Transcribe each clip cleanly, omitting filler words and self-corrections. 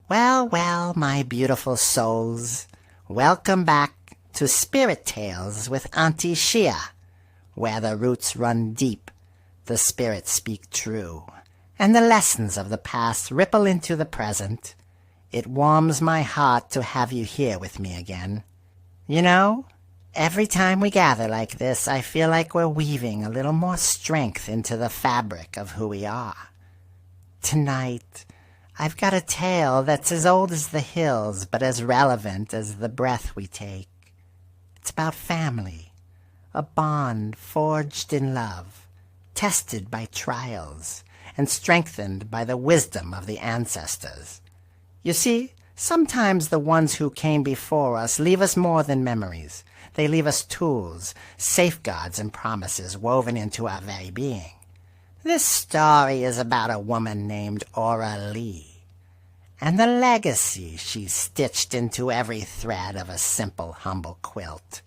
Well, well, my beautiful souls, welcome back to Spirit Tales with Auntie Shia, where the roots run deep, the spirits speak true, and the lessons of the past ripple into the present. It warms my heart to have you here with me again. You know, every time we gather like this, I feel like we're weaving a little more strength into the fabric of who we are. Tonight, I've got a tale that's as old as the hills, but as relevant as the breath we take. It's about family, a bond forged in love, tested by trials, and strengthened by the wisdom of the ancestors. You see, sometimes the ones who came before us leave us more than memories. They leave us tools, safeguards, and promises woven into our very being. This story is about a woman named Aura Lee, and the legacy she stitched into every thread of a simple, humble quilt.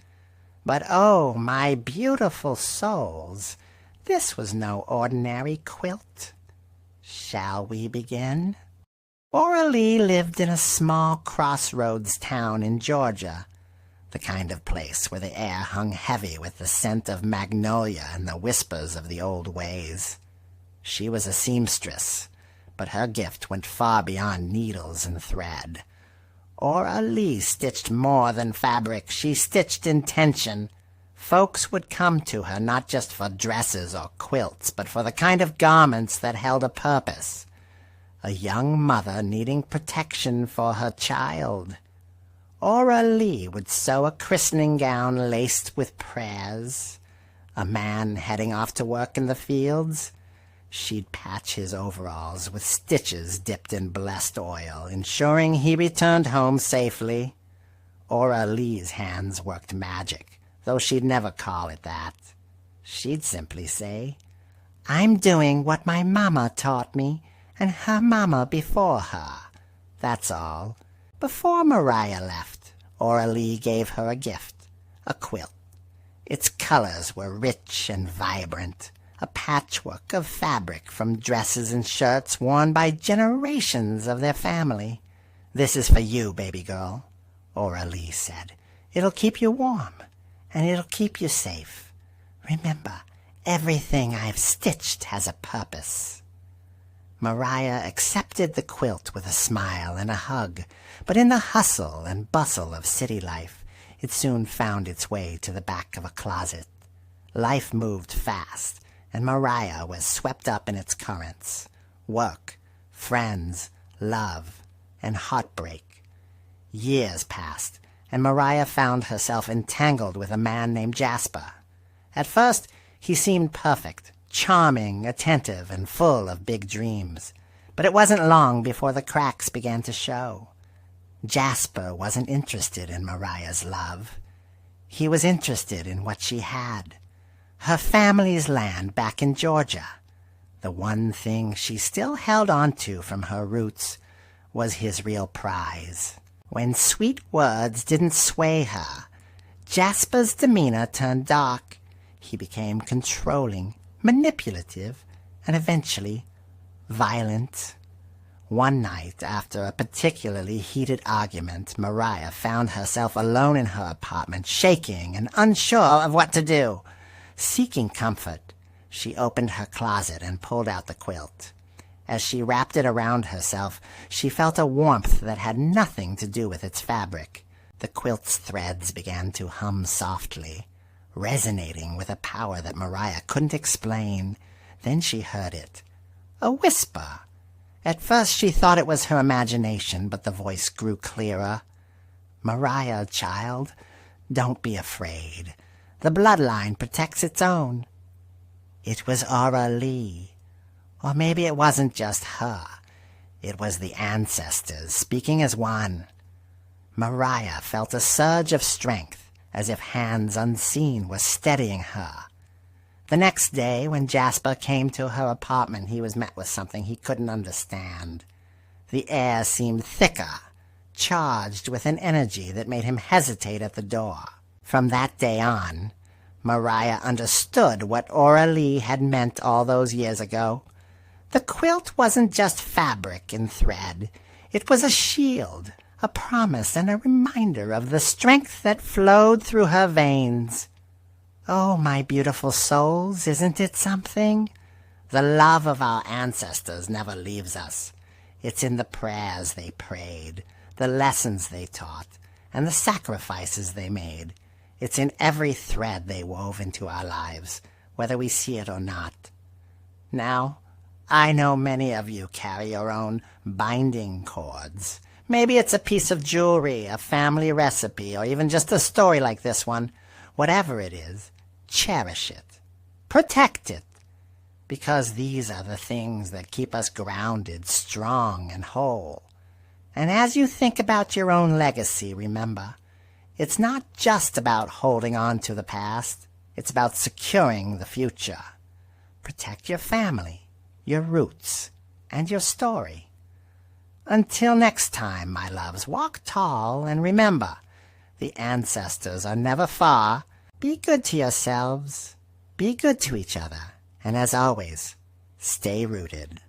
But oh, my beautiful souls, this was no ordinary quilt. Shall we begin? Aura Lee lived in a small crossroads town in Georgia, the kind of place where the air hung heavy with the scent of magnolia and the whispers of the old ways. She was a seamstress, but her gift went far beyond needles and thread. Aura Lee stitched more than fabric. She stitched intention. Folks would come to her not just for dresses or quilts, but for the kind of garments that held a purpose. A young mother needing protection for her child. Aura Lee would sew a christening gown laced with prayers. A man heading off to work in the fields, she'd patch his overalls with stitches dipped in blessed oil, ensuring he returned home safely. Aura Lee's hands worked magic, though she'd never call it that. She'd simply say, "I'm doing what my mama taught me, and her mama before her." That's all. Before Mariah left, Aura Lee gave her a gift, a quilt. Its colors were rich and vibrant, a patchwork of fabric from dresses and shirts worn by generations of their family. "This is for you, baby girl," Aura Lee said. "It'll keep you warm, and it'll keep you safe. Remember, everything I've stitched has a purpose." Mariah accepted the quilt with a smile and a hug, but in the hustle and bustle of city life, it soon found its way to the back of a closet. Life moved fast, and Mariah was swept up in its currents. Work, friends, love, and heartbreak. Years passed, and Mariah found herself entangled with a man named Jasper. At first, he seemed perfect, charming, attentive, and full of big dreams. But it wasn't long before the cracks began to show. Jasper wasn't interested in Mariah's love. He was interested in what she had. Her family's land back in Georgia. The one thing she still held on to from her roots was his real prize. When sweet words didn't sway her, Jasper's demeanor turned dark. He became controlling, manipulative, and eventually violent. One night, after a particularly heated argument, Mariah found herself alone in her apartment, shaking and unsure of what to do. Seeking comfort, she opened her closet and pulled out the quilt. As she wrapped it around herself, she felt a warmth that had nothing to do with its fabric. The quilt's threads began to hum softly, resonating with a power that Mariah couldn't explain. Then she heard it. A whisper. At first she thought it was her imagination, but the voice grew clearer. "Mariah, child, don't be afraid. The bloodline protects its own." It was Aura Lee. Or maybe it wasn't just her. It was the ancestors speaking as one. Mariah felt a surge of strength, as if hands unseen were steadying her. The next day, when Jasper came to her apartment, he was met with something he couldn't understand. The air seemed thicker, charged with an energy that made him hesitate at the door. From that day on, Mariah understood what Aura Lee had meant all those years ago. The quilt wasn't just fabric and thread. It was a shield, a promise, and a reminder of the strength that flowed through her veins. Oh, my beautiful souls, isn't it something? The love of our ancestors never leaves us. It's in the prayers they prayed, the lessons they taught, and the sacrifices they made. It's in every thread they wove into our lives, whether we see it or not. Now, I know many of you carry your own binding cords. Maybe it's a piece of jewelry, a family recipe, or even just a story like this one. Whatever it is, cherish it. Protect it. Because these are the things that keep us grounded, strong, and whole. And as you think about your own legacy, remember, it's not just about holding on to the past. It's about securing the future. Protect your family, your roots, and your story. Until next time, my loves, walk tall and remember, the ancestors are never far. Be good to yourselves. Be good to each other. And as always, stay rooted.